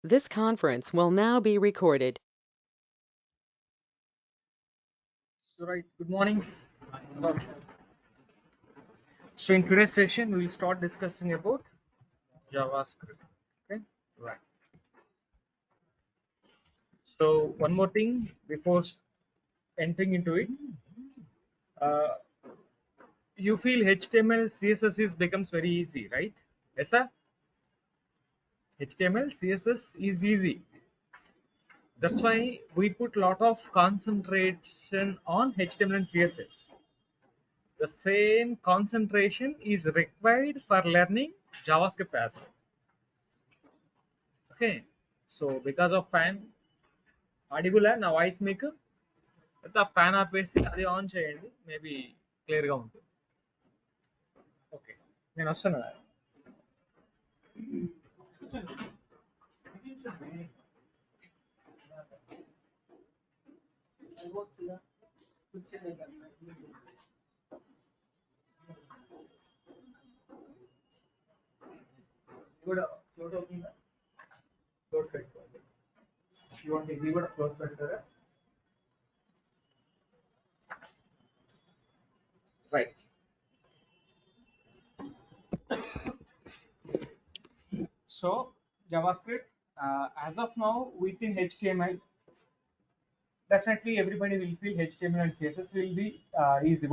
This conference will now be recorded. So right, good morning. So in today's session, we will start discussing about JavaScript. Okay, right. So one more thing before entering into it, uh, you feel HTML, CSS becomes very easy, right? Yes, sir. HTML, CSS is easy. That's why we put lot of concentration on HTML and CSS. The same concentration is required for learning JavaScript as well. Okay, so because of fan audible నా voice మీకు అయితే ఆ fan ఆపేసి అది on చేయండి maybe క్లియర్గా ఉంటుంది. Okay, నేను వస్తాను. కూడా క్లోజ్ అవుతుందా? క్లోజ్ పెట్టుకోండి. ఇవ్వండి, ఇది కూడా క్లోజ్ పెడతారా? Right. So JavaScript, as of now, we seen HTML. Definitely, everybody will feel HTML and CSS will be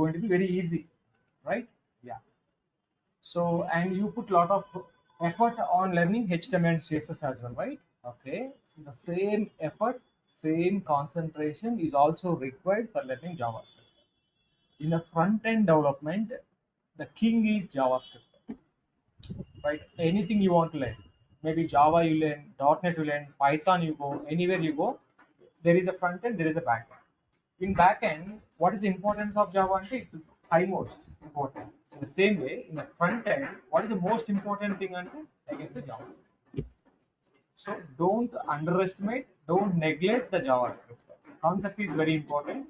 going to be very easy, right? Yeah. So, and you put lot of effort on learning HTML and CSS as well, right? Okay. So the same effort, same concentration is also required for learning JavaScript. In the front end development, the king is JavaScript, right? Anything you want to learn, maybe Java you learn, .NET you learn, Python you go, anywhere you go, there is a front end, there is a back end. In back end, what is the importance of Java? It's high most important. In the same way, in the front end, what is the most important thing? Against the JavaScript. So don't underestimate, don't neglect the JavaScript. Concept is very important.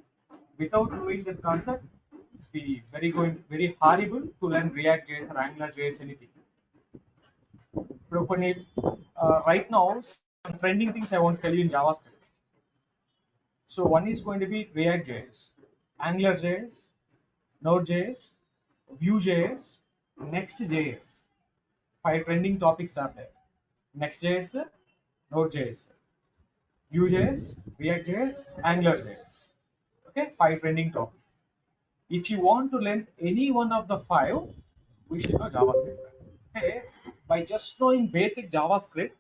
Without knowing the concept, it's be very horrible to learn React JS or Angular JS anything. Right now, some trending things I want to tell you in JavaScript. So one is going to be React JS, Angular JS, Node.js, Vue.js, Next.js. 5 trending topics are there. Next.js, Node.js, Vue.js, React.js, Angular.js. Okay, 5 trending topics. If you want to learn any one of the 5, we should know JavaScript. Okay, by just knowing basic JavaScript,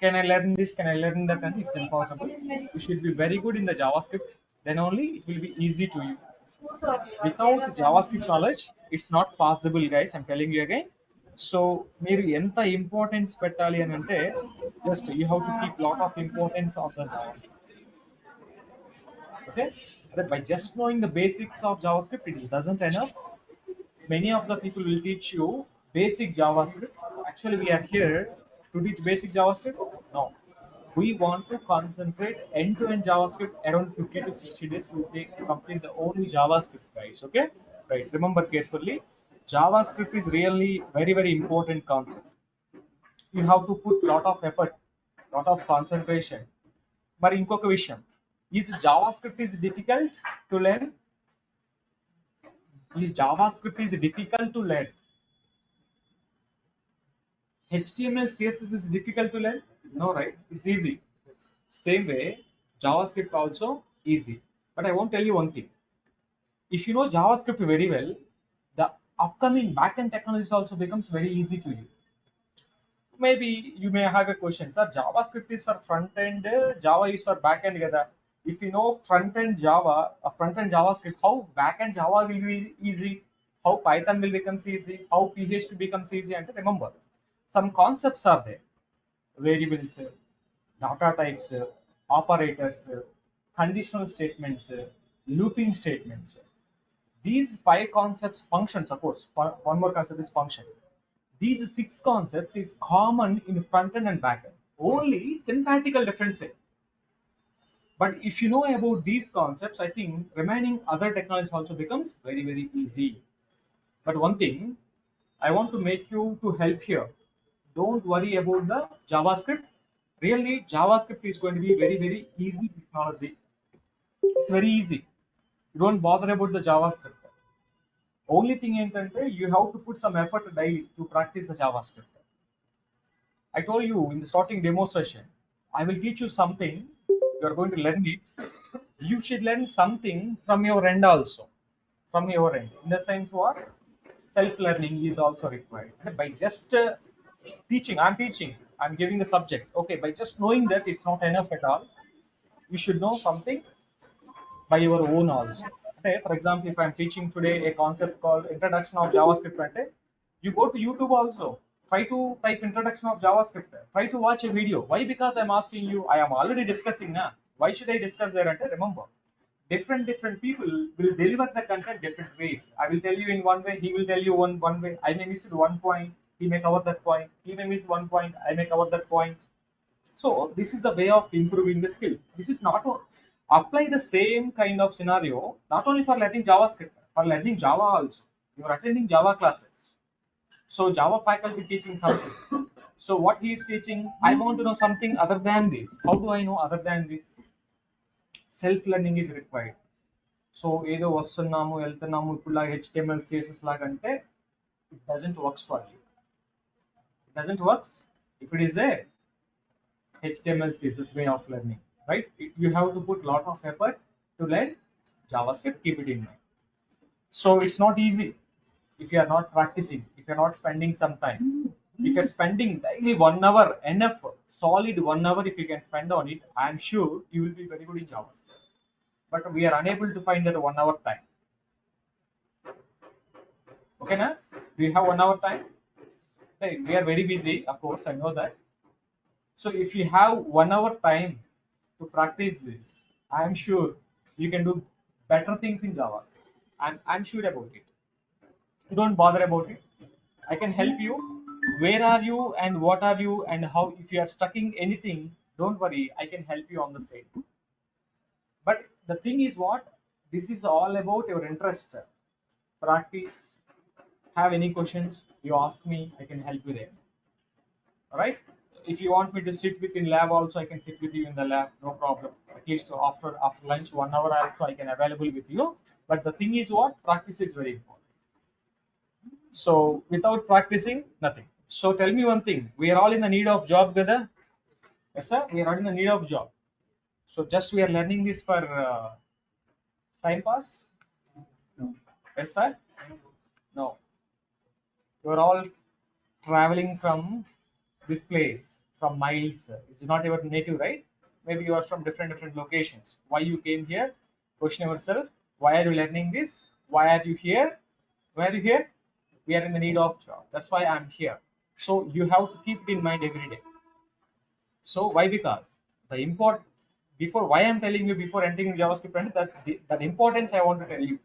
can I learn this? Can I learn that? And it's impossible. You should be very good in the JavaScript. Then only it will be easy to you. Without JavaScript knowledge, it's not possible, guys. I'm telling you again. So, మీరు ఎంత importance పెట్టాలి అని అంటే just you have to keep lot of importance of the JavaScript. Okay, but by just knowing the basics of JavaScript, it doesn't enough. Many of the people will teach you basic JavaScript. Actually, we are here to teach basic JavaScript. No, we want to concentrate end-to-end JavaScript. Around 50 to 60 days we will complete the only JavaScript, guys. Okay, right? Remember carefully, JavaScript is really very important concept. You have to put lot of effort, lot of concentration. మరి ఇంకొక విషయం, is JavaScript is difficult to learn? Is JavaScript is difficult to learn? HTML, CSS is difficult to learn? No, right? It's easy. Same way, JavaScript also easy. But I won't tell you one thing. If you know JavaScript very well, the upcoming backend technologies also becomes very easy to you. Maybe you may have a question, sir, JavaScript is for front end, Java is for back end. If you know front end Java, front end JavaScript, how back end Java will be easy? How Python will become easy? How PHP becomes easy? And remember, some concepts are there: variables, data types, operators, conditional statements, looping statements. These 5 concepts, functions, of course, one more concept is function. These 6 concepts is common in front end and back end. Only syntactical difference. But if you know about these concepts, I think remaining other technologies also becomes very easy. But one thing I want to make you to help here. Don't worry about the JavaScript. Really, JavaScript is going to be very easy technology. It's very easy. You don't bother about the JavaScript. Only thing ఏంటంటే you have to put some effort daily to practice the JavaScript. I told you in the starting demo session, I will teach you something. You are going to learn it. You should learn something from your end also. From your end. In the sense what? Self-learning is also required. By just teaching, I'm giving the subject. Okay, by just knowing that it's not enough at all. You should know something by your own also. Okay, for example, if I'm teaching today a concept called introduction of JavaScript, అంటే, you go to YouTube also. Try to type introduction of JavaScript. Try to watch a video. Why? Because I'm asking you, I am already discussing now. Why should I discuss there? అంటే, remember, different people will deliver the content different ways. I will tell you in one way, he will tell you one way. I may miss one point, he may cover that point. He may miss one point, I may cover that point. So this is the way of improving the skill. This is not apply the same kind of scenario not only for learning JavaScript, for learning Java also. You are attending Java classes. So Java faculty teaching something. So what he is teaching, I want to know something other than this. How do I know other than this? Self-learning is required. So ఏదో వస్తున్నాము వెళ్తున్నాము ఇప్పుడు లాగా HTML CSS లాగా అంటే it doesn't works for you. It doesn't works if it is a HTML CSS way of learning, right? You have to put lot of effort to learn JavaScript. Keep it in mind. So it's not easy if you are not practicing, if you are not spending some time. If you're spending daily 1 hour, enough solid 1 hour, if you can spend on it, I am sure you will be very good in JavaScript. But we are unable to find that 1 hour time. Okay, na? Do you have 1 hour time? Hey, we are very busy, of course, I know that. So if you have 1 hour time to practice this, I am sure you can do better things in JavaScript. I'm sure about it. You don't bother about it. I can help you. Where are you and what are you and how? If you are stuck in anything, don't worry. I can help you on the same. But the thing is what? This is all about your interest. Practice. Have any questions? You ask me. I can help you there. All right. If you want me to sit with in lab also, I can sit with you in the lab, no problem. At least after lunch 1 hour also I can available with you. But the thing is what? Practice is very important. So without practicing, nothing. So tell me one thing, we are all in the need of job, whether? Yes sir, we are all in the need of job. So just we are learning this for time pass? Yes sir? No. You are all traveling from this place from miles. It's not your native, right? Maybe you are from different locations. Why you came here? Question yourself. Why are you learning this? Why are you here? Why are you here? We are in the need of job. That's why I'm here. So you have to keep it in mind every day. So why? Because the import before, why I'm telling you before entering JavaScript, that importance I want to tell you.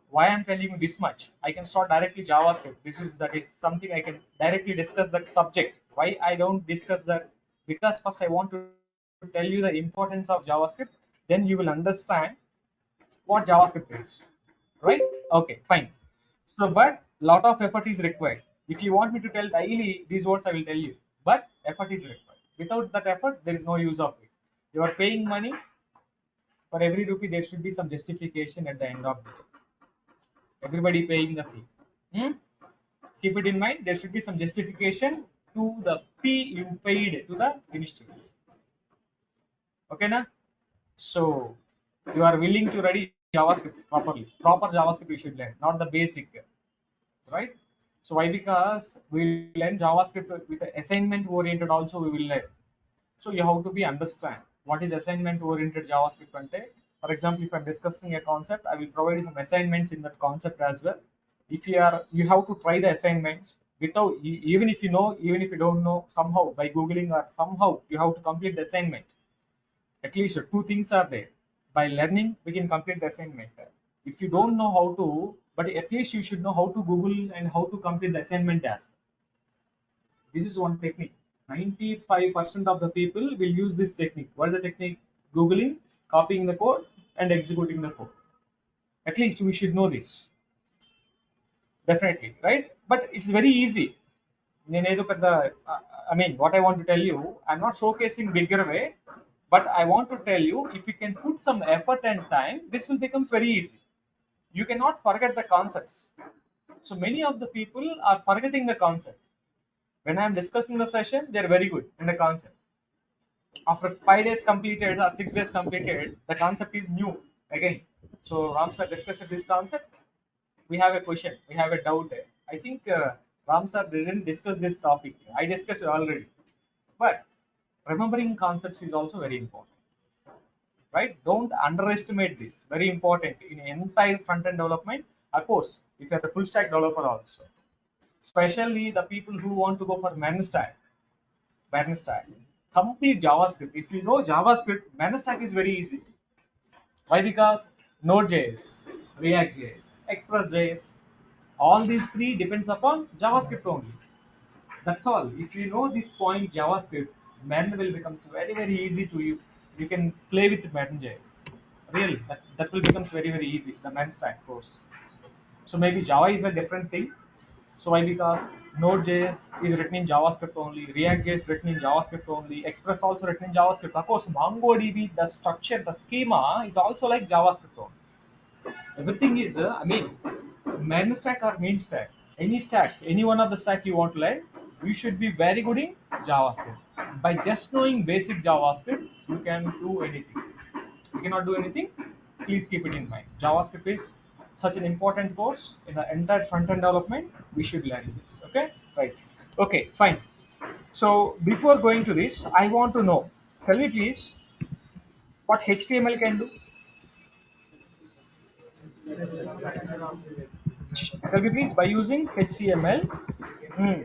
Why I'm telling you this much? I can start directly JavaScript. That is something I can directly discuss that subject. Why I don't discuss that? Because first I want to tell you the importance of JavaScript. Then you will understand what JavaScript is. Right? Okay, fine. So, but lot of effort is required. If you want me to tell daily these words, I will tell you. But effort is required. Without that effort, there is no use of it. You are paying money. For every rupee, there should be some justification at the end of the day. Everybody paying the fee. Keep it in mind, there should be some justification to the fee you paid to the institute. Okay na? So you are willing to ready JavaScript properly. Proper JavaScript you should learn, not the basic, right? So why? Because we learn JavaScript with the assignment oriented also we will learn. So you have to be understand what is assignment oriented JavaScript ante. For example, if I'm discussing a concept, I will provide you some assignments in that concept as well. If you have to try the assignments without, even if you know, even if you don't know, somehow by googling or somehow you have to complete the assignment. At least two things are there. By learning, we can complete the assignment. If you don't know how to, but at least you should know how to Google and how to complete the assignment as well. This is one technique. 95% of the people will use this technique. What is the technique? Googling, copying the code, and executing the code. At least we should know this. Definitely, right? But it's very easy. నేనేదో పెద్ద I mean, what I want to tell you, I'm not showcasing bigger way, but I want to tell you, if you can put some effort and time, this will becomes very easy. You cannot forget the concepts. So many of the people are forgetting the concept. When I'm discussing the session, they're very good in the concept. After 5 days completed or 6 days completed, the concept is new again. So Ram sir discussed this concept. We have a question, we have a doubt there. I think Ram sir didn't discuss this topic. I discussed it already. But remembering concepts is also very important, right? Don't underestimate this. Very important in entire front end development. Of course, if you're a full stack developer also, especially the people who want to go for main stack, complete JavaScript. If you know JavaScript, main stack is very easy. Why? Because Node.js, React.js, Express.js, all these three depends upon JavaScript only. That's all. If you know this point JavaScript, main will becomes very easy to you. You can play with main.js. Really, that will becomes very easy. The main stack course. So maybe Java is a different thing. So why? Because Node.js is written in JavaScript only, React.js written in JavaScript only, Express also written in JavaScript. Of course, MongoDB, the structure, the schema is also like JavaScript only. Everything is, main stack or main stack, any stack, any one of the stack you want to learn, you should be very good in JavaScript. By just knowing basic JavaScript, you can do anything. You cannot do anything, please keep it in mind. JavaScript is such an important course in the entire front-end development. We should learn this. Okay, right? Okay, fine. So before going to this, I want to know. Tell me please, what HTML can do? Tell me please, by using HTML, hmm,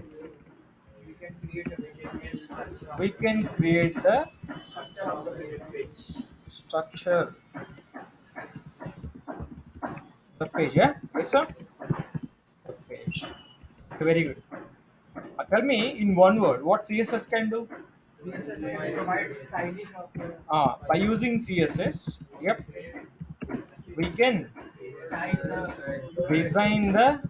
we can create the structure the page. Yeah, right, sir. The page. Okay, very good. Tell me in one word what CSS can do. By using CSS, yep, we can design the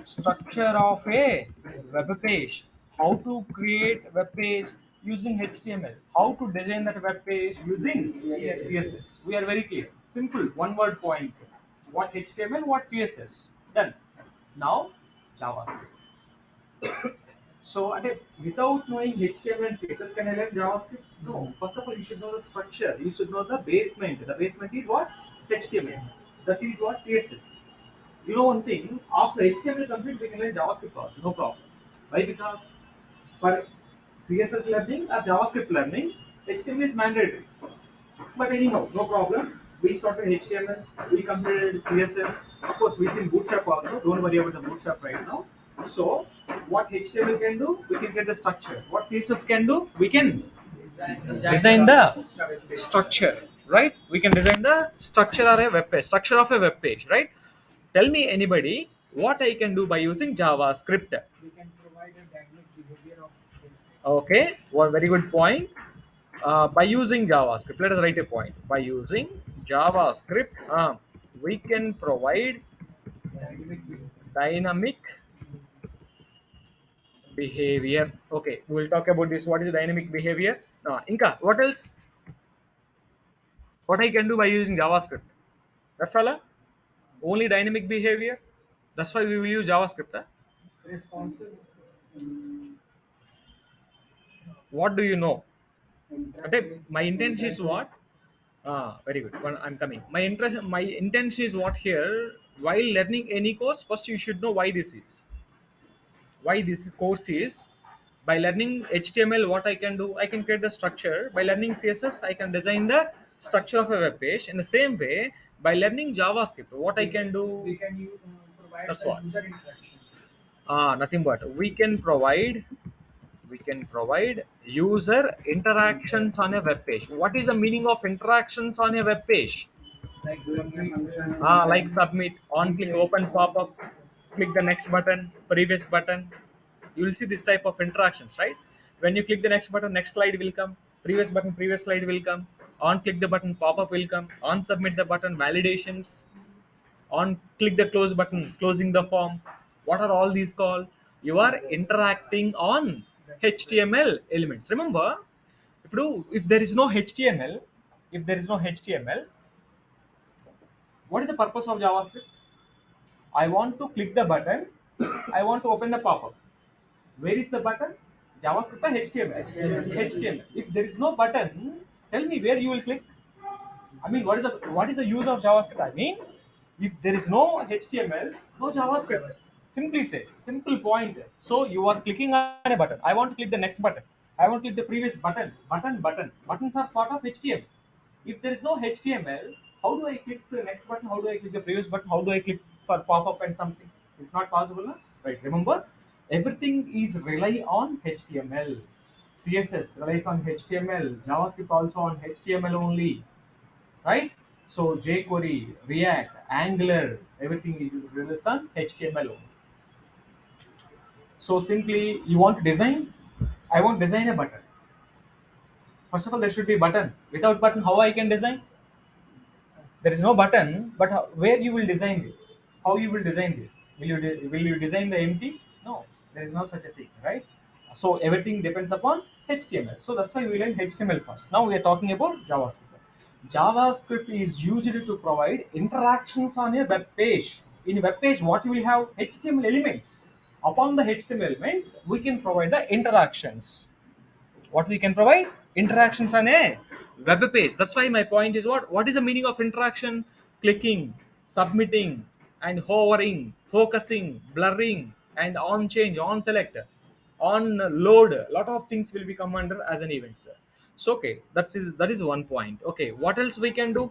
structure of a web page. How to create web page using HTML? How to design that web page using CSS? We are very clear. Simple, one word point. What HTML? What CSS? Done. Now JavaScript. So, without knowing HTML and CSS, can I learn JavaScript? No. First of all, you should know the structure. You should know the basement. The basement is what? HTML. That is what? CSS. You know one thing, after HTML complete, we can learn JavaScript also, no problem. Why? Because for CSS learning or JavaScript learning, HTML is mandatory. But anyhow, no problem. We started HTML, we completed CSS. Of course, we in Bootstrap also. Don't worry about the Bootstrap right now. So, what HTML can do, we can get the structure. What CSS can do, we can design the structure, right? We can design the structure of a web page, structure of a web page, right? Tell me anybody what I can do by using JavaScript. Okay, one very good point. By using JavaScript, let us write a point. By using JavaScript, we can provide dynamic behavior. Okay, we will talk about this. What is dynamic behavior? Inka, what else? What I can do by using JavaScript? That's all. Only dynamic behavior. That's why we will use JavaScript. What do you know? Okay, my intention is what? Very good. I'm coming. My intention is what here? While learning any course, first you should know why this is. Why this course is. By learning HTML, what I can do? I can create the structure. By learning CSS, I can design the structure of a web page. In the same way, by learning JavaScript, what I can do? That's what. Nothing but we can provide user interactions on a web page. What is the meaning of interactions on a web page? Like submit, on click, open pop-up, click the next button, previous button. You will see this type of interactions, right? When you click the next button, next slide will come, previous button, previous slide will come, on click the button, pop-up will come, on submit the button, validations, on click the close button, closing the form. What are all these called? You are interacting on HTML elements. Remember, if there is no HTML, if there is no HTML, what is the purpose of JavaScript? I want to click the button. I want to open the pop-up. Where is the button? JavaScript or HTML? HTML. If there is no button, tell me where you will click. I mean, what is the use of JavaScript? I mean, if there is no HTML, no JavaScript. Simply says, simple point. So you are clicking on a button. I want to click the next button. I want to click the previous button. Button. Buttons are part of HTML. If there is no HTML, how do I click the next button? How do I click the previous button? How do I click for pop-up and something? It's not possible, no? Right? Remember, everything is rely on HTML. CSS relies on HTML. JavaScript also on HTML only, right? So jQuery, React, Angular, everything is relies on HTML only. So simply, you want to design? I want to design a button. First of all, there should be a button. Without button, how I can design? There is no button, but where you will design this? How you will design this? Will you design the empty? No, there is no such a thing, right? So everything depends upon HTML. So that's why we learn HTML first. Now we are talking about JavaScript. JavaScript is used to provide interactions on a web page. In a web page, what you will have? HTML elements. Upon the HTML elements, we can provide the interactions. What we can provide? Interactions on a web page. That's why my point is, what is the meaning of interaction? Clicking, submitting, and hovering, focusing, blurring, and on change, on select, on load. A lot of things will be come under as an event, sir. So okay, that is one point. Okay, what else we can do?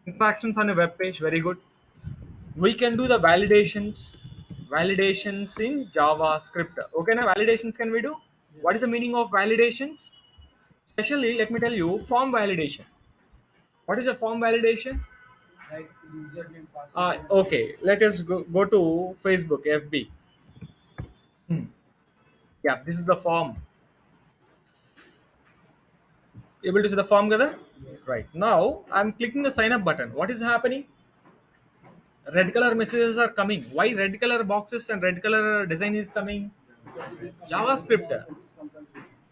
Interactions on a web page, very good. We can do the validations in JavaScript. Okay, now validations can we do? What is the meaning of validations? Especially, let me tell you, form validation. What is a form validation? Like username, Okay, let us go to Facebook, FB. Yeah, this is the form. Able to see the form, gather? Right. Now, I'm clicking the sign up button. What is happening? Red color messages are coming. Why red color boxes and red color design is coming? JavaScript,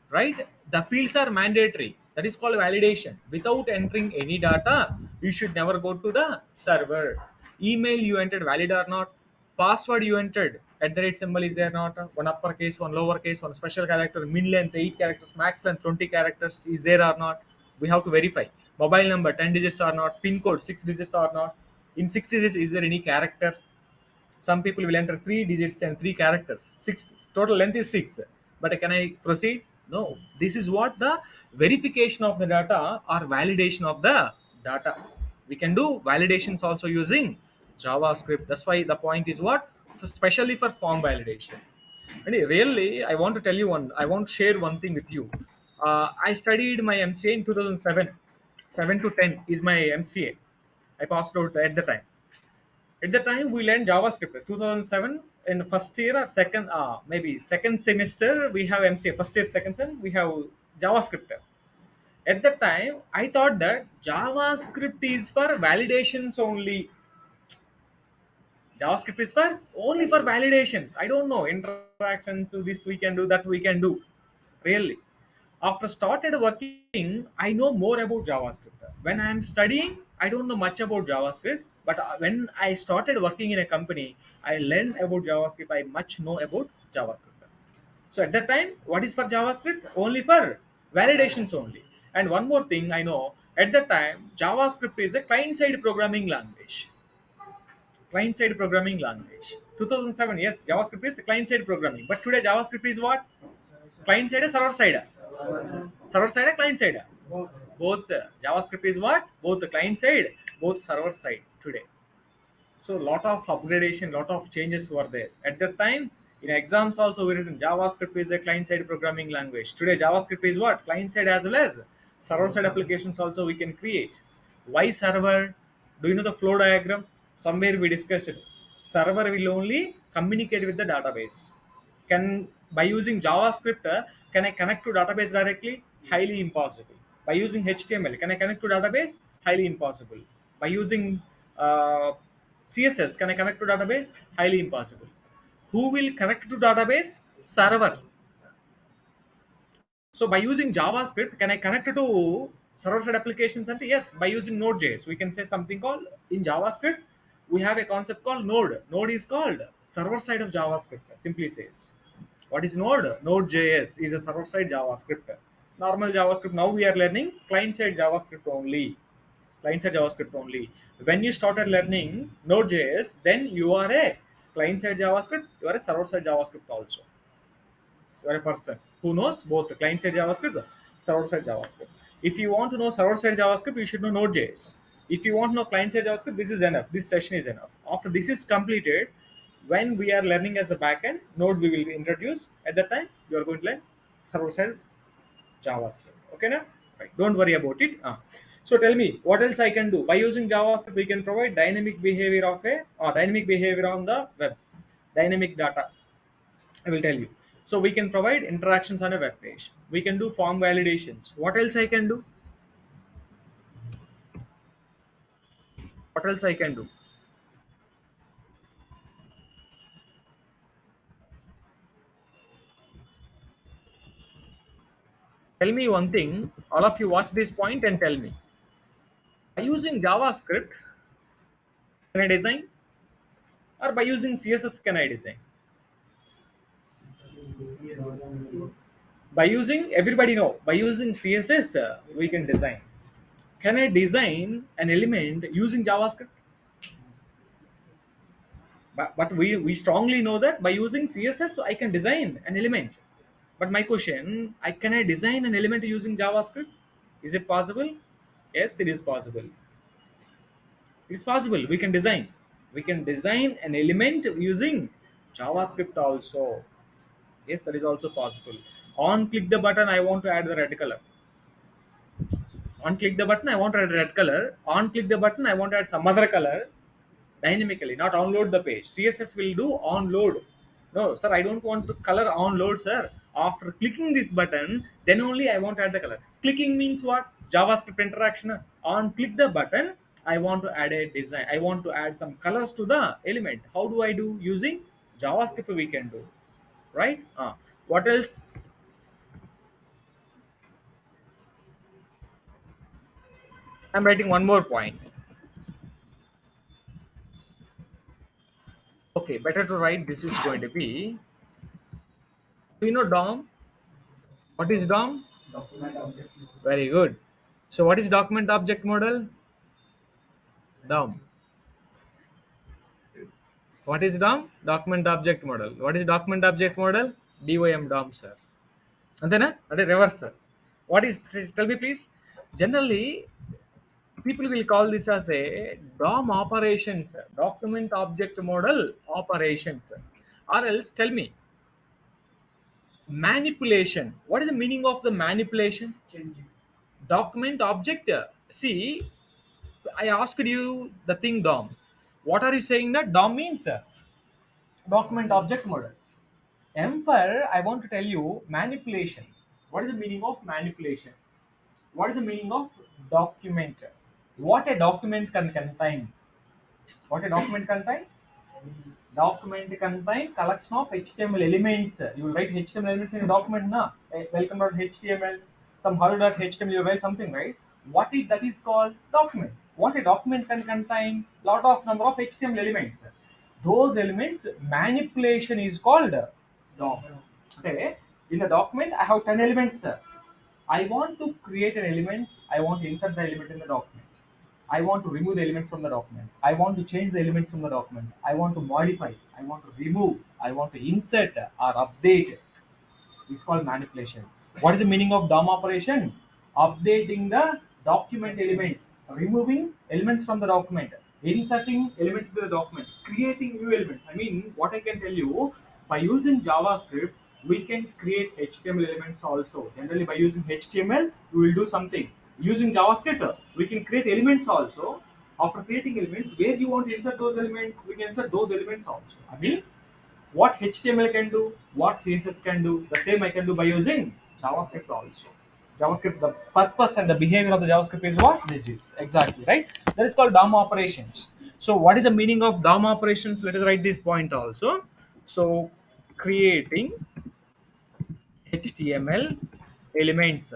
right? The fields are mandatory. That is called validation. Without entering any data, you should never go to the server. Email you entered valid or not. Password you entered at the rate symbol is there not? One uppercase, one lowercase, one special character, min length 8 characters, max length 20 characters is there or not? We have to verify. Mobile number 10 digits or not? Pin code 6 digits or not? In 6 digits, is there any character? Some people will enter 3 digits and 3 characters. Six total length is 6. But can I proceed? No. This is what the verification of the data or validation of the data. We can do validations also using JavaScript. That's why the point is what? Especially for form validation. And really, I want to tell you one. I want to share one thing with you. I studied my MCA in 2007. 7 to 10 is my MCA. I passed out at the time. At the time, we learned JavaScript. 2007 in first year or second, maybe second semester, we have MCA. First year, second sem, we have JavaScript. At the time, I thought that JavaScript is for validations only. JavaScript is for only for validations. I don't know interactions. So this we can do, that we can do. Really, after started working, I know more about JavaScript. When I am studying, I don't know much about JavaScript. But when I started working in a company, I learned about JavaScript. I much know about JavaScript. So at that time, what is for JavaScript? Only for validations only. And one more thing I know, at that time, JavaScript is a client-side programming language. Client-side programming language. 2007, yes, JavaScript is client-side programming. But today, JavaScript is what? Client-side or server-side? Server-side or client-side? Both. JavaScript is what? Both the client-side, both server-side today. So lot of upgradation, lot of changes were there. At that time, in exams also we written JavaScript is a client-side programming language. Today JavaScript is what? Client-side as well as server-side applications also we can create. Why server? Do you know the flow diagram? Somewhere we discussed it. Server will only communicate with the database. Can by using JavaScript, can I connect to database directly? Highly impossible. By using HTML, can I connect to database? Highly impossible. By using CSS, can I connect to database? Highly impossible. Who will connect to database? Server. So by using JavaScript, can I connect to server-side applications? And yes, by using Node.js, we can say something called in JavaScript. We have a concept called Node. Node is called server side of JavaScript. Simply says, what is Node? Node.js is a server-side JavaScript. Normal JavaScript. Now we are learning client-side JavaScript only. Client-side JavaScript only. When you started learning Node.js, then you are a client-side JavaScript. You are a server-side JavaScript also. You are a person who knows both the client side JavaScript, server side JavaScript. If you want to know server side JavaScript, you should know Node.js. If you want to know client side JavaScript, this is enough. This session is enough. After this is completed, when we are learning as a backend, Node we will introduce. At that time, you are going to learn server side JavaScript. Okay, now? Right. Don't worry about it. So tell me, what else I can do? By using JavaScript, we can provide dynamic behavior of a or dynamic behavior on the web, dynamic data. I will tell you. So we can provide interactions on a web page. We can do form validations. What else I can do? What else I can do? Tell me one thing. All of you watch this point and tell me. By using JavaScript, can I design? Or by using CSS, can I design? By using, everybody know, by using CSS, we can design. Can I design an element using JavaScript? But we strongly know that by using CSS, I can design an element. But my question, can I design an element using JavaScript? Is it possible? Yes, it is possible. It is possible. We can design. We can design an element using JavaScript also. Yes, that is also possible. On click the button, I want to add the red color. On click the button, I want to add red color. On click the button, I want to add some other color dynamically, not onload the page. CSS will do onload. No, sir, I don't want to color onload, sir. After clicking this button, then only I want to add the color. Clicking means what? JavaScript interaction. On click the button, I want to add a design. I want to add some colors to the element. How do I do? Using JavaScript we can do, right? What else? I'm writing one more point. Okay, better to write. This is going to be. Do you know DOM? What is DOM? Document object. Very good. So what is document object model? DOM. What is DOM? Document object model. What is document object model? DOM DOM, sir. Antena? That is reverse, sir. What is? Tell me, please. Generally, people will call this as a DOM operations, document object model operations, or else tell me manipulation. What is the meaning of the manipulation? Changing. Document object. See, I asked you the thing DOM. What are you saying that DOM means? Document object model. Emperor, I want to tell you manipulation. What is the meaning of manipulation? What is the meaning of document? What a document can contain? What a document contain? Document contain collection of HTML elements. You will write HTML elements in a document, na? Welcome.html, some hello.html, you write something, right? What is that is called document. What a document can contain lot of number of HTML elements. Those elements manipulation is called DOM. Okay, in the document I have 10 elements, sir. I want to create an element. I want to insert the element in the document. I want to remove the elements from the document. I want to change the elements from the document. I want to modify. I want to remove. I want to insert or update. It's called manipulation. What is the meaning of DOM operation? Updating the document elements, removing elements from the document, inserting elements to the document, creating new elements. I mean, what I can tell you, by using JavaScript, we can create HTML elements also. Generally, by using HTML, we will do something. Using JavaScript, we can create elements also. After creating elements, where you want to insert those elements, we can insert those elements also. I mean, what HTML can do, what CSS can do, the same I can do by using JavaScript also. JavaScript, the purpose and the behavior of the JavaScript is what? This is exactly right. That is called DOM operations. So what is the meaning of DOM operations? Let us write this point also. So creating HTML elements,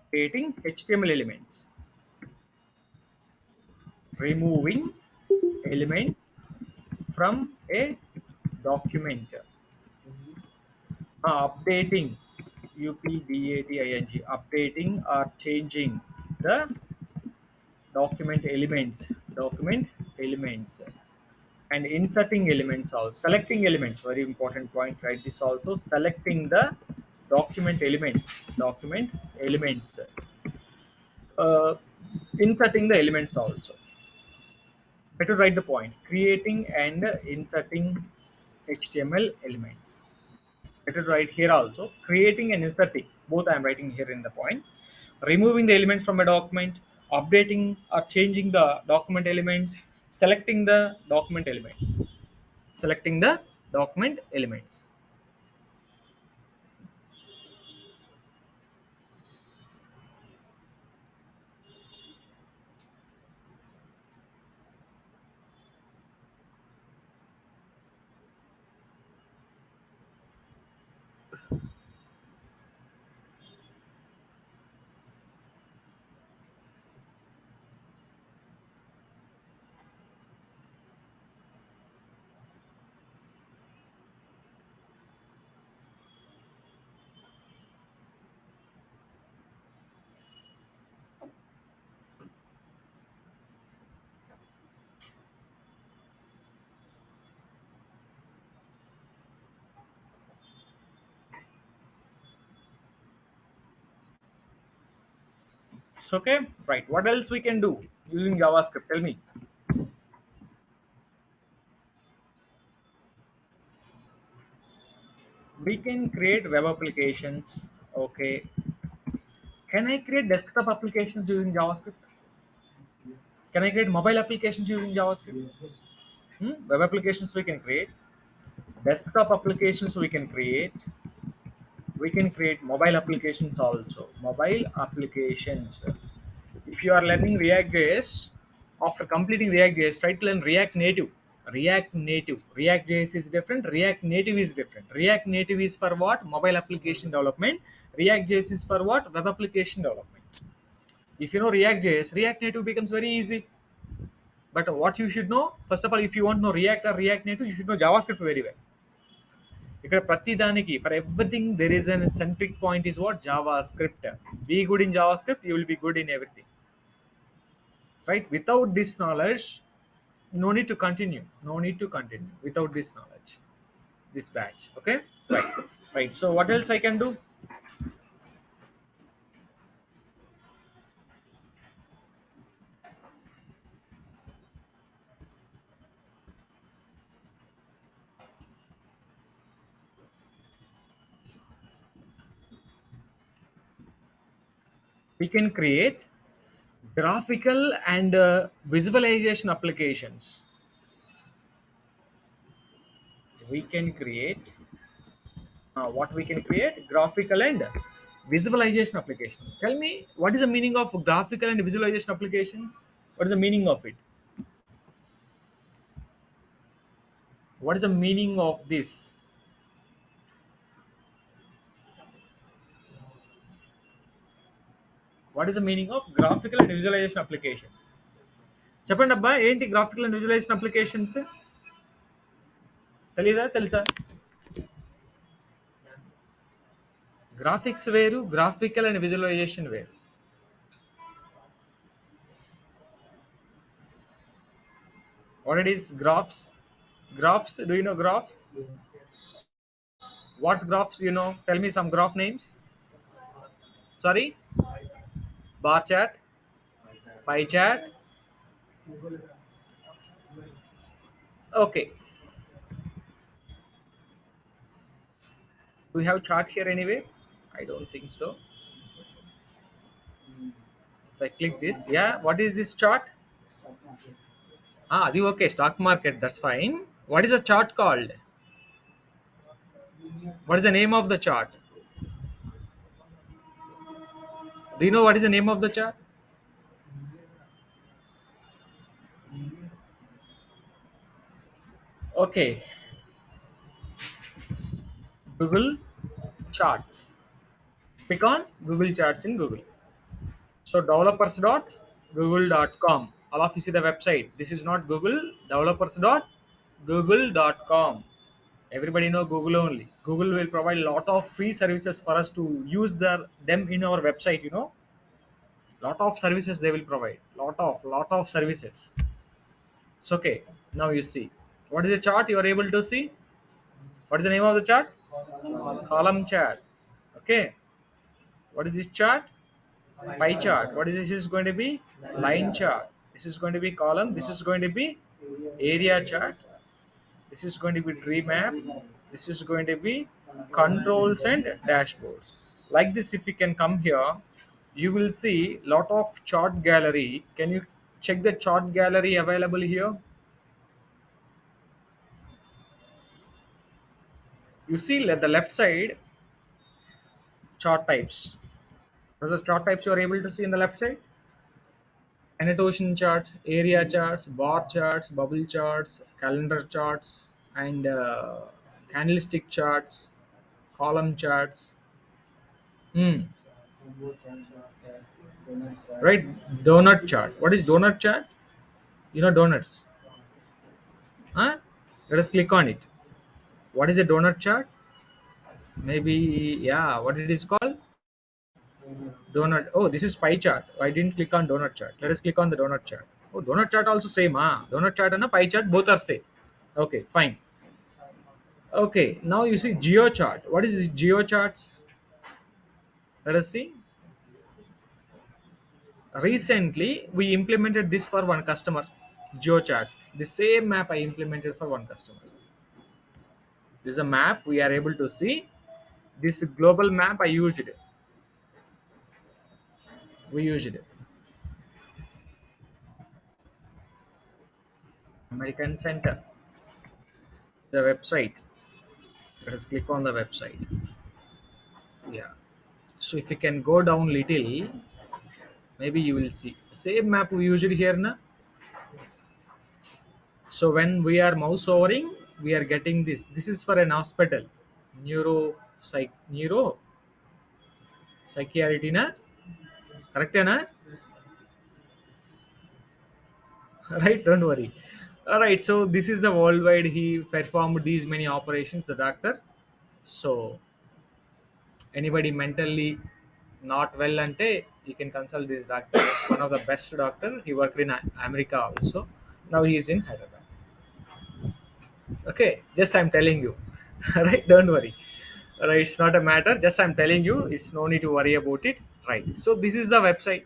creating HTML elements, removing elements from a document, updating, updating, updating or changing the document elements, and inserting elements also, selecting elements, very important point, write this also, selecting the document elements, uh, inserting the elements also. Better write the point, creating and inserting HTML elements. Better write here also, creating and inserting, both I am writing here in the point. Removing the elements from a document, updating or changing the document elements, selecting the document elements, selecting the document elements. It's okay, right? What else we can do using JavaScript? Tell me. We can create web applications. Okay. Can I create desktop applications using JavaScript? Can I create mobile applications using JavaScript? Web applications we can create. Desktop applications we can create mobile applications also. Mobile applications. If you are learning React.js, after completing React.js, try to learn React Native. React.js is different. React Native is different. React Native is for what? Mobile application development. React.js is for what? Web application development. If you know React.js, React Native becomes very easy. But what you should know, first of all, if you want to know React or React Native, you should know JavaScript very well. ఇక్కడ ప్రతి దానికి, for everything there is an centric point is what? JavaScript. Be good in JavaScript, you will be good in everything, right? Without this knowledge, no need to continue without this knowledge, this batch. Okay, right. Right, so what else I can do? We can create graphical and visualization applications. We can create what we can create? Graphical and visualization application. Tell me, what is the meaning of graphical and visualization applications? What is the meaning of it? What is the meaning of this? What is the meaning of graphical and visualization application? చెప్పండి అబ్బా, ఏంటి graphical and visualisation applications? తెలీదా? తెలుసా? Graphics వేరు, graphical and visualisation వేరు. What it is? Graphs. Graphs, do you know graphs? What graphs you know? Tell me some graph names. Sorry? Bar chart, pie chart. Okay. Do we have chart here anyway? I don't think so. If I click this, yeah, what is this chart? The okay, stock market, that's fine. What is the chart called? What is the name of the chart? Do you know what is the name of the chart? Okay. Google Charts. Pick on Google Charts in Google. So developers.google.com. All of you see the website. This is not Google. Developers.google.com. Everybody know Google only. Google will provide a lot of free services for us to use them in our website. Lot of services they will provide. Lot of services. So okay. Now you see. What is the chart you are able to see? What is the name of the chart? Column chart. Okay. What is this chart? Pie chart. What is this is going to be? Line chart. This is going to be column. This is going to be area chart. This is going to be tree map. This is going to be controls and dashboards. Like this, if you can come here, you will see lot of chart gallery. Can you check the chart gallery available here? You see at the left side chart types. What are the chart types you are able to see in the left side? Annotation charts, area charts, bar charts, bubble charts, calendar charts, and candlestick charts, column charts. Hmm. Right, donut chart. What is donut chart? Donuts. Huh? Let us click on it. What is a donut chart? Maybe, yeah. What it is called? Donut. Oh, this is pie chart. I didn't click on donut chart. Let us click on the donut chart. Oh, donut chart also same. Donut chart and a pie chart both are same. Okay, fine. Okay, now you see geo chart. What is this geo charts? Let us see. Recently, we implemented this for one customer. Geo chart. The same map I implemented for one customer. This is a map we are able to see. This global map I used it. We used it. American Center. The website. Let us click on the website. Yeah. So if you can go down little, maybe you will see same map we used here na. So when we are mouse overing, we are getting this. This is for an hospital, neuro psychiatry na, correct na? Right, don't worry. All right, so this is the worldwide. He performed these many operations. The doctor. So anybody mentally not well ante, you can consult this doctor. One of the best doctor. He worked in America also. Now he is in Hyderabad. Okay, just I'm telling you. Right, don't worry. Right, it's not a matter, just I'm telling you, it's no need to worry about it. Right, so this is the website.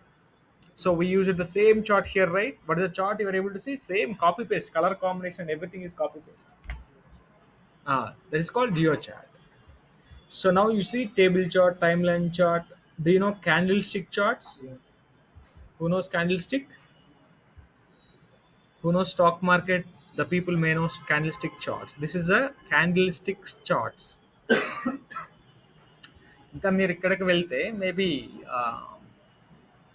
So we use the same chart here, right? But the chart you are able to see same copy paste, color combination, everything is copy paste. That is called geo chart. So now you see table chart, timeline chart. Do you know candlestick charts? Who knows candlestick? Who knows stock market? The people may know candlestick charts. This is a candlestick charts. ఇంకా మీరు ఇక్కడికి వెళ్తే maybe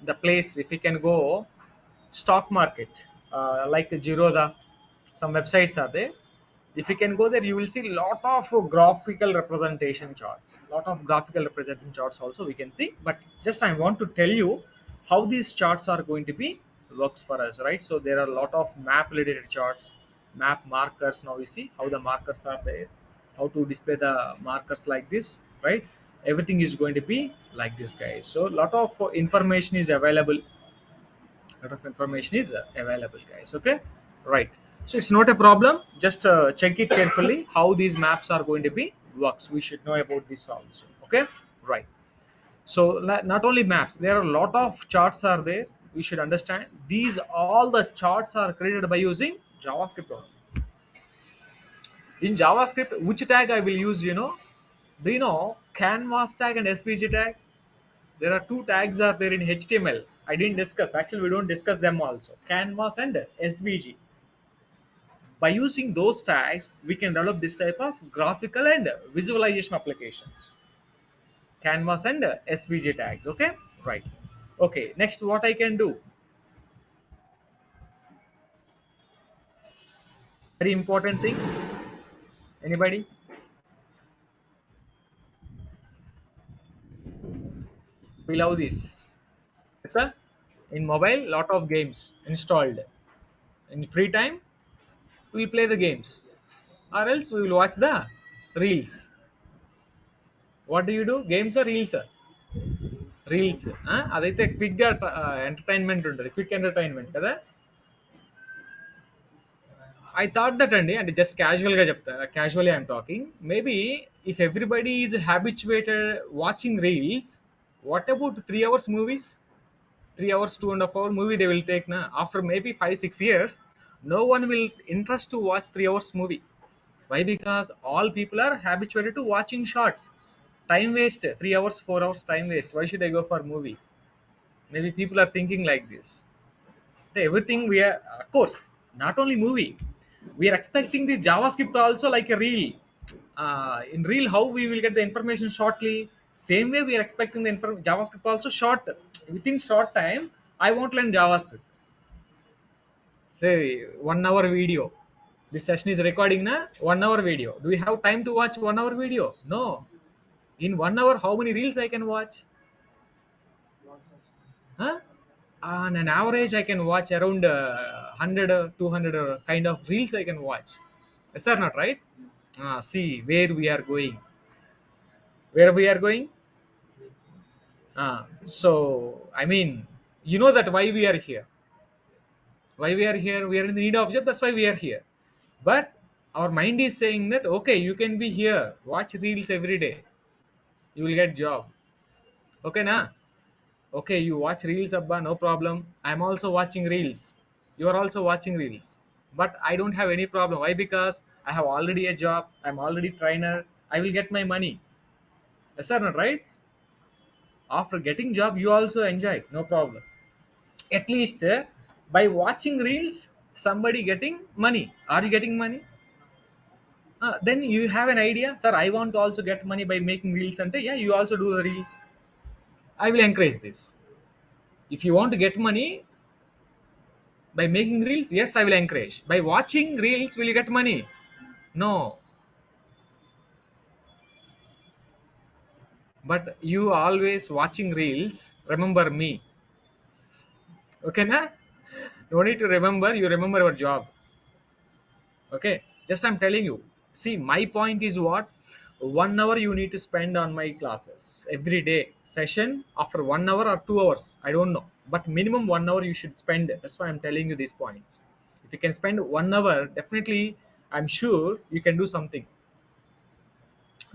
the place, if you can go stock market, like Jiroda, some websites are there. If you can go there, you will see lot of graphical representation charts, lot of graphical representation charts also we can see. But just I want to tell you how these charts are going to be works for us, right? So there are a lot of map related charts, map markers. Now we see how the markers are there, how to display the markers like this, right? Everything is going to be like this, guys. So a lot of information is available. Lot of information is available, guys. Okay, right. So it's not a problem. Just check it carefully how these maps are going to be works. We should know about this also. Okay, right. So not only maps, there are a lot of charts are there. We should understand these all the charts are created by using JavaScript only. In JavaScript, which tag I will use? Do you know canvas tag and svg tag? There are two tags are there in HTML. I didn't discuss. Actually, we don't discuss them also. Canvas and SVG. By using those tags, we can develop this type of graphical and visualization applications. Canvas and SVG tags. Okay, right. Okay. Next, what I can do? Very important thing. Anybody? We love this. Yes, sir. In mobile, lot of games installed. In free time, we will play the games, or else we will watch the reels. What do you do? Games or reels? Reels అదైతే క్విక్గా entertainment ఉంటుంది, quick entertainment కదా. I thought that అండి, అంటే just క్యాజువల్గా చెప్తా, casually I'm talking. Maybe if everybody is habituated watching reels, what about 3 hours movies? 3 hours, 2.5 hour movie they will take na. After maybe 5-6 years, no one will interest to watch 3 hours movie. Why? Because all people are habituated to watching shorts. Time waste, 3 hours, 4 hours time waste. Why should I go for movie? Maybe people are thinking like this. Everything we are, of course, not only movie, we are expecting this JavaScript also like a reel. In reel, how we will get the information shortly, same way we are expecting the JavaScript also short. Within short time I won't learn JavaScript. Hey, 1 hour video, this session is recording na, 1 hour video. Do we have time to watch 1 hour video? No. In 1 hour how many reels I can watch? Huh? On an average I can watch around 100 or 200 kind of reels I can watch. Yes or not, right? See where we are going. Where we are going? So I mean, you know that why we are here. Why we are here? We are in the need of job, that's why we are here. But our mind is saying that okay, you can be here, watch reels every day, you will get job. Okay na? Okay, you watch reels, abba, no problem. I'm also watching reels, you are also watching reels, but I don't have any problem. Why? Because I have already a job, I'm already trainer, I will get my money. Yes or not, right? After getting job you also enjoy, no problem. At least by watching reels somebody getting money. Are you getting money? Then you have an idea, sir, I want to also get money by making reels, and yeah, you also do the reels. I will encourage this. If you want to get money by making reels, yes, I will encourage. By watching reels will you get money? No. But you always watching reels, remember me. Okay na? No need to remember, you remember your job. Okay, just I'm telling you. See, my point is what? 1 hour you need to spend on my classes every day session. After 1 hour or 2 hours, I don't know, but minimum 1 hour you should spend. That's why I'm telling you these points. If you can spend 1 hour, definitely I'm sure you can do something.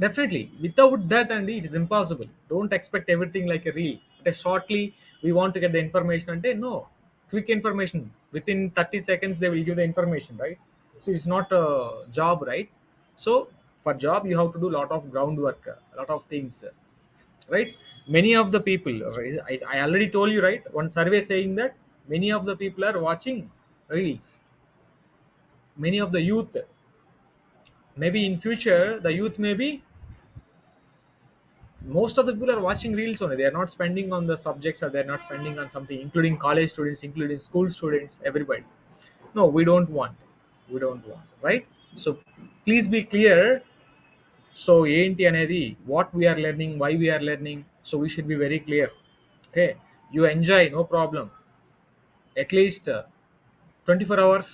Definitely, without that, and it is impossible. Don't expect everything like a reel. But shortly, we want to get the information, and no, quick information. Within 30 seconds, they will give the information, right? So it's not a job, right? So for job, you have to do a lot of groundwork, a lot of things, right? Many of the people, I already told you, right? One survey saying that many of the people are watching reels. Many of the youth, maybe in future, the youth maybe most of the people are watching reels only. They are not spending on the subjects, or they are not spending on something, including college students, including school students, everybody. No, we don't want. We don't want, right? So please be clear. So ఏంటి అనేది, what we are learning, why we are learning, so we should be very clear. Okay, you enjoy, no problem. At least 24 hours,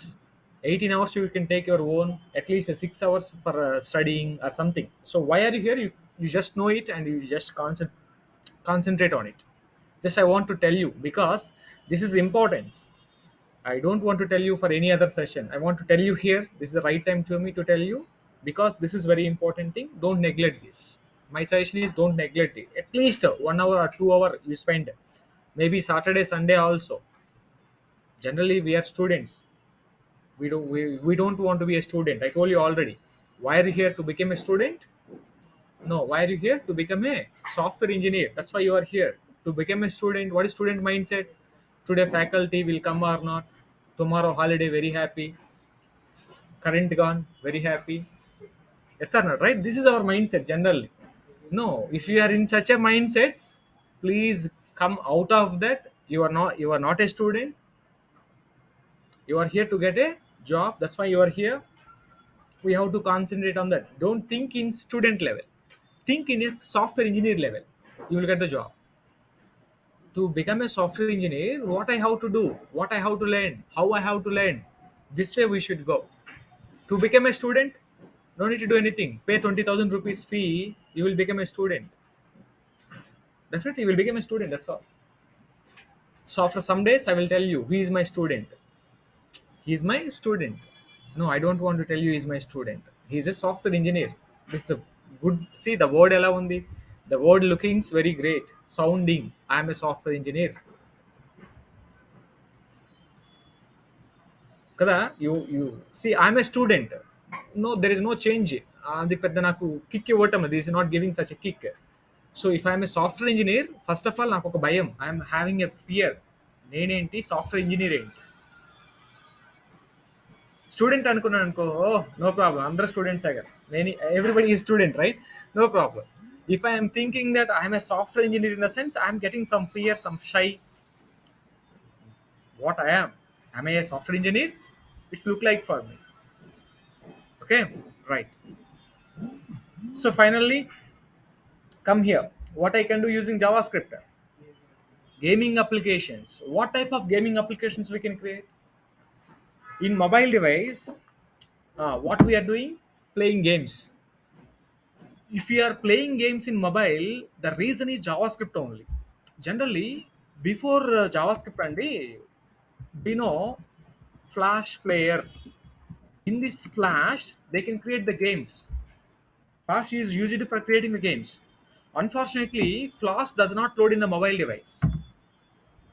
18 hours you can take your own, at least 6 hours for studying or something. So why are you here? You just know it, and you just concentrate on it. Just I want to tell you, because this is importance. I don't want to tell you for any other session. I want to tell you here, this is the right time to me to tell you, because this is very important thing. Don't neglect this. My suggestion is don't neglect it. At least 1 hour or 2 hour you spend, maybe Saturday, Sunday also. Generally we are students, we don't want to be a student. I told you already. Why are you here? To become a student? No. Why are you here? To become a software engineer. That's why you are here, to become a student. What is student mindset? Today faculty will come or not, tomorrow holiday, very happy, current gone, very happy. Yes or not, right? This is our mindset generally. No, if you are in such a mindset, please come out of that. You are not a student. You are here to get a job. That's why you are here. We have to concentrate on that. Don't think in student level, think in a software engineer level. You will get the job. To become a software engineer, what I have to do, what I have to learn, how I have to learn. This way we should go. To become a student, no need to do anything. Pay 20,000 rupees fee, you will become a student. Definitely, you will become a student. That's all. So after some days, I will tell you, he is my student. He is my student. No, I don't want to tell you he is my student. He is a software engineer. This is a good. See the word ela undi. The word looking very great, sounding. I am a software engineer. Kada you see I'm a student. No, there is no change. అది పెద్ద నాకు kick ఇవ్వటం this is not giving such a kick. So if I'm a software engineer, first of all నాకు ఒక భయం, I'm having a fear. నేనేంటి software engineer ఏంటి? Student అనుకున్నాను అనుకో, నో ప్రాబ్లం, అందరూ స్టూడెంట్స్ కదా, నేను ఎవ్రీబడి ఈ student right, no problem. If I am thinking that I am a software engineer, in a sense I am getting some fear, some shy. What I am I a software engineer? It's look like for me. Okay, right. So finally, come here. What I can do using JavaScript? Gaming applications. What type of gaming applications we can create? In mobile device, what we are doing? Playing games. If we are playing games in mobile, the reason is JavaScript only. Generally, before JavaScript and we know Flash player. In this Flash, they can create the games. Flash is used for creating the games. Unfortunately, Flash does not load in the mobile device.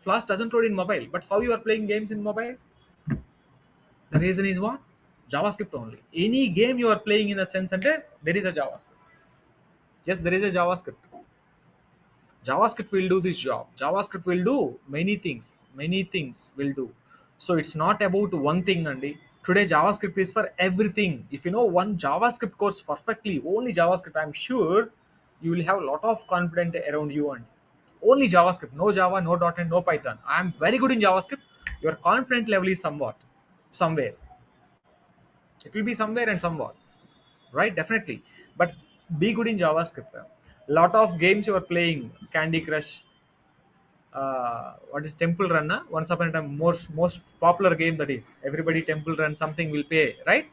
Flash doesn't load in mobile. But how you are playing games in mobile? The reason is what? JavaScript only. Any game you are playing in the sense center, there is a JavaScript. Yes, there is a JavaScript. JavaScript will do this job. JavaScript will do many things. Many things will do. So it's not about one thing, Andy. Today JavaScript is for everything. If you know one JavaScript course perfectly, only JavaScript, I'm sure you will have a lot of confidence around you, and only JavaScript, no Java, no .NET, no Python. I am very good in JavaScript. Your confidence level is somewhat, somewhere. It will be somewhere and somewhat, right? Definitely. But be good in JavaScript. A lot of games you are playing, Candy Crush, what is Temple Run? Once upon a time, most popular game, that is everybody Temple Run, something will pay, right?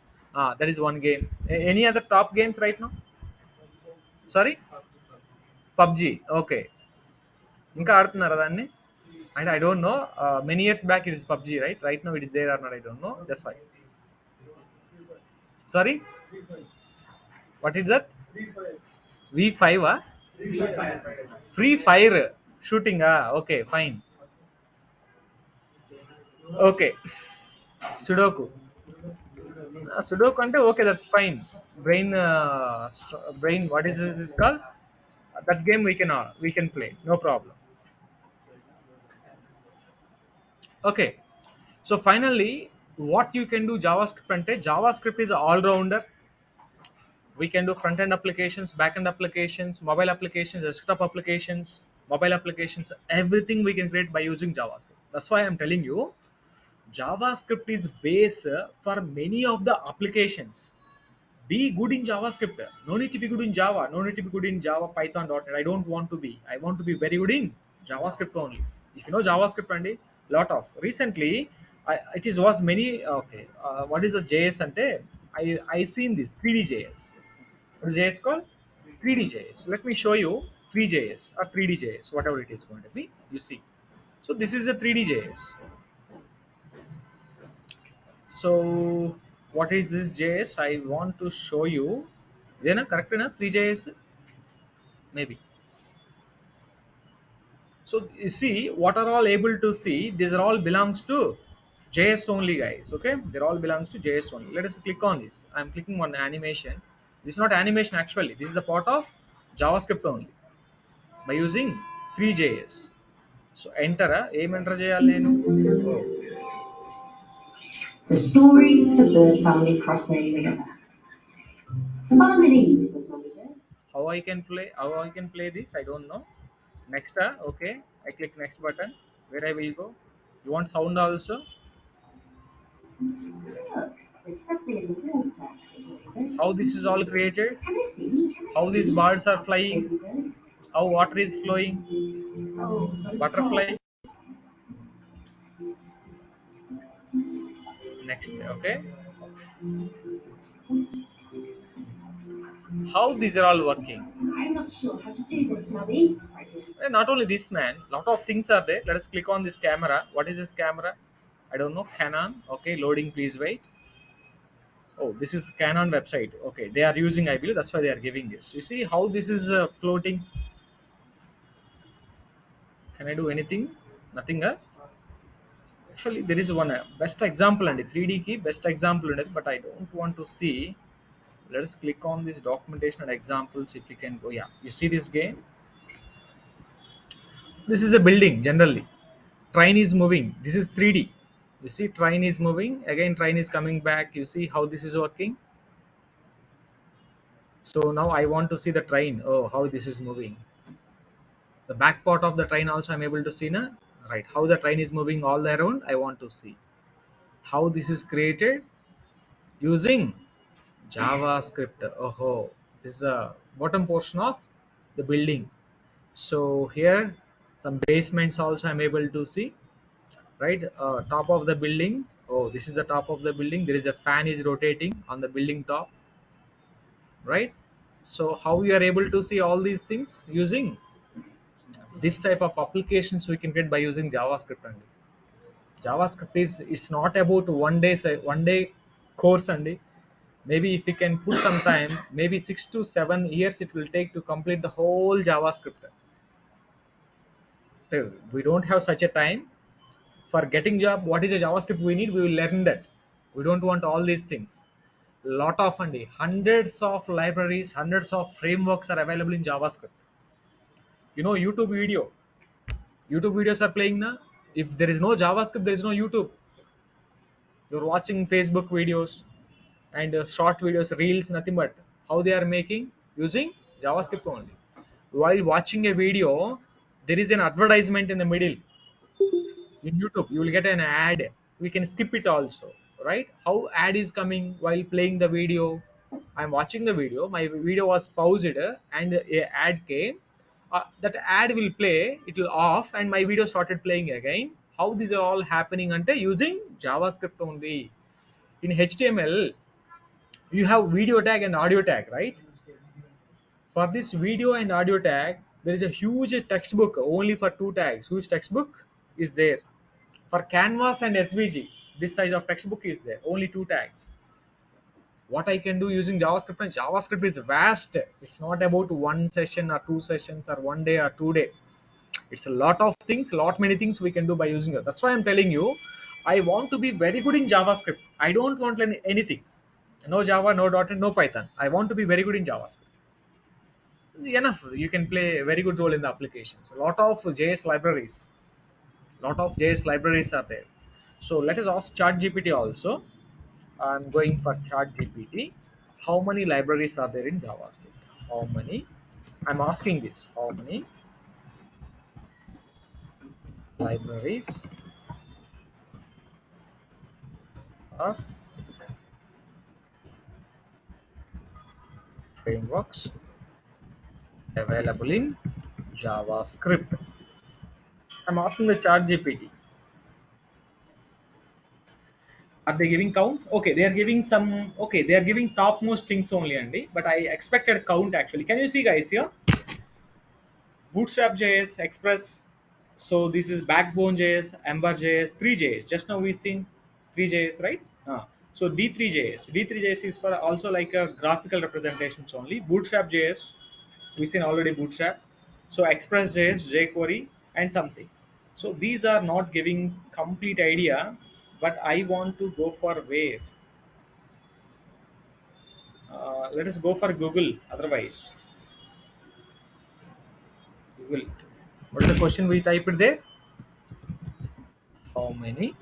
That is one game. Any other top games right now? Sorry, PUBG. Okay, ఇంకా ఆడుతున్నారా దాన్ని? And I don't know. Many years back it is PUBG, right? Right now it is there or not, I don't know. That's why. Sorry, what is that? V5? Free Fire shooting? Okay, fine. Okay, Sudoku. Sudoku ante okay, that's fine. Brain, brain. What is this called? That game we can play, no problem. Okay. So finally, what you can do JavaScript ante, JavaScript is all rounder. We can do front end applications, back end applications, mobile applications, desktop applications, mobile applications. Everything we can create by using JavaScript. That's why I'm telling you, JavaScript is base for many of the applications. Be good in JavaScript. No need to be good in Java. No need to be good in Java, Python, .NET. I don't want to be. I want to be very good in JavaScript only. If you know JavaScript, and lot of recently, it is was many. Okay, what is the JS? Ante I seen this 3D JS. What is JS called? 3D JS. Let me show you 3JS or 3D JS, whatever it is going to be. You see. So this is a 3D JS. So what is this JS? I want to show you. Is it correct? 3JS maybe. So you see what are all able to see. These are all belongs to JS only, guys. Okay, they're all belongs to JS only. Let us click on this. I'm clicking on animation. This is not animation actually. This is the part of JavaScript only by using 3JS. So enter. Enter చేయాలి నేను? Oh. The story of the bird family crossing the river. The farmer believes there's money there. How I can play this? I don't know. Next, okay. I click next button. Where I will go? You want sound also? Look, there's something in the water, says Ladybird. How this is all created? Can I see? How these birds are flying? Ladybird. how water is flowing, Oh, but it's butterfly. cold. Next, okay, how these are all working. I'm not sure how to do this, Mummy. And not only this, man, lot of things are there. Let us click on this camera. What is this camera? I don't know. Canon. Okay, loading, please wait. Oh, this is Canon website. Okay, they are using, I believe, that's why they are giving this. You see how this is floating. Can I do anything? Nothing. Actually, there is one best example and 3D key best example in it, but I don't want to see. Let us click on this documentation and examples if we can go. Yeah, you see this game. This is a building generally. Train is moving. This is 3D. You see, train is moving. Again, train is coming back. You see how this is working. So now I want to see the train. Oh, how this is moving. The back part of the train also I'm able to see now. Right, how the train is moving all around. I want to see how this is created using JavaScript. Oh, this is the bottom portion of the building. So here some basements also I'm able to see. Right, top of the building. Oh, this is the top of the building. There is a fan is rotating on the building top. Right. So how we are able to see all these things using this type of applications we can get by using JavaScript only. JavaScript is it's not about one day course only. Maybe if we can put some time, maybe 6 to 7 years it will take to complete the whole JavaScript. So we don't have such a time for getting job. What is a JavaScript we need? We will learn that. We don't want all these things. Lot of hundreds of libraries, hundreds of frameworks are available in JavaScript. You know, YouTube videos are playing now. If there is no JavaScript, there is no YouTube. You're watching Facebook videos and short videos, reels, nothing but how they are making using JavaScript only. While watching a video, there is an advertisement in the middle. In YouTube, you will get an ad. We can skip it also, right? How ad is coming while playing the video. I'm watching the video. My video was paused and a ad came. That ad will play. It will off, and my video started playing again. How these are all happening? Ante using JavaScript only. In HTML, you have video tag and audio tag, right? For this video and audio tag, there is a huge textbook only for two tags. Huge textbook is there. For Canvas and SVG, this size of textbook is there. Only two tags. What I can do using JavaScript, and JavaScript is vast. It's not about one session or two sessions or 1 day or 2 day. It's a lot of things, lot many things we can do by using it. That's why I'm telling you, I want to be very good in JavaScript. I don't want anything. No Java, no .NET, no Python. I want to be very good in JavaScript. Enough. You can play a very good role in the applications. A lot of JS libraries are there. So let us ask ChatGPT also. I'm going for ChatGPT. How many libraries are there in JavaScript? How many? I'm asking this. How many libraries are frameworks available in JavaScript? I'm asking the ChatGPT. Are they giving count? Okay, they are giving some. Okay, they are giving topmost things only, Andy. But I expected count actually. Can you see, guys, here? Bootstrap JS, Express. So this is Backbone JS, Ember JS, 3JS. Just now we seen 3JS, right? So D3JS. D3JS is for also like a graphical representations only. Bootstrap JS, we seen already Bootstrap. So Express JS, jQuery, and something. So these are not giving complete idea, but I want to go for where. Let us go for Google. Otherwise, Google. What is the question we type it there? How many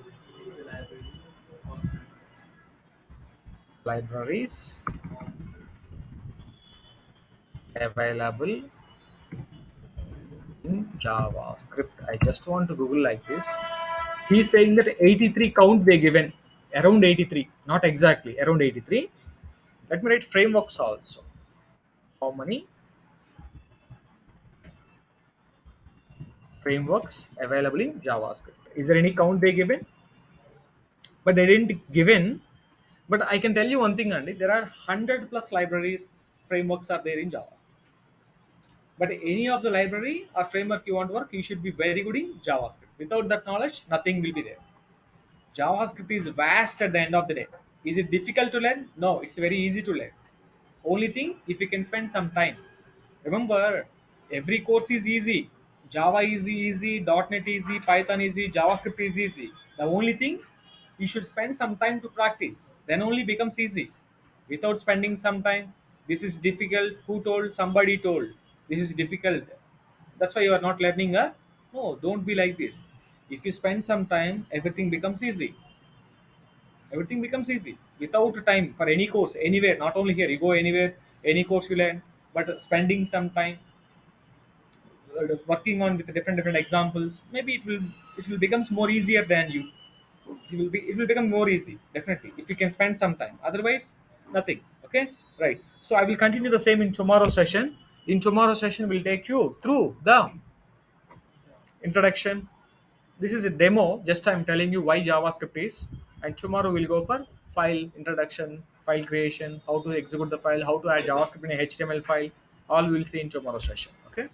libraries available in JavaScript? I just want to Google like this. He's saying that 83 count they given, around 83, not exactly, around 83. Let me write frameworks also. How many frameworks available in JavaScript. Is there any count they given? But they didn't given. But I can tell you one thing, Andy. There are 100 plus libraries, frameworks are there in JavaScript. But any of the library or framework you want to work, you should be very good in JavaScript. Without that knowledge, nothing will be there. JavaScript is vast at the end of the day. Is it difficult to learn? No, it's very easy to learn. Only thing, if you can spend some time. Remember, every course is easy. Java is easy, .NET easy, Python easy, JavaScript is easy. The only thing, you should spend some time to practice. Then only becomes easy. Without spending some time, this is difficult. Who told? Somebody told. This is difficult. That's why you are not learning. No, don't be like this. If you spend some time, everything becomes easy. Everything becomes easy without time for any course anywhere. Not only here, you go anywhere, any course you learn, but spending some time working on with different examples, maybe it will becomes more easier than you. It will become more easy definitely if you can spend some time. Otherwise, nothing. Okay, right. So I will continue the same in tomorrow's session. In tomorrow's session, we'll take you through the introduction. This is a demo, just I'm telling you why JavaScript is. And tomorrow we'll go for file introduction, file creation, how to execute the file, how to add JavaScript in a HTML file. All we'll see in tomorrow's session. Okay.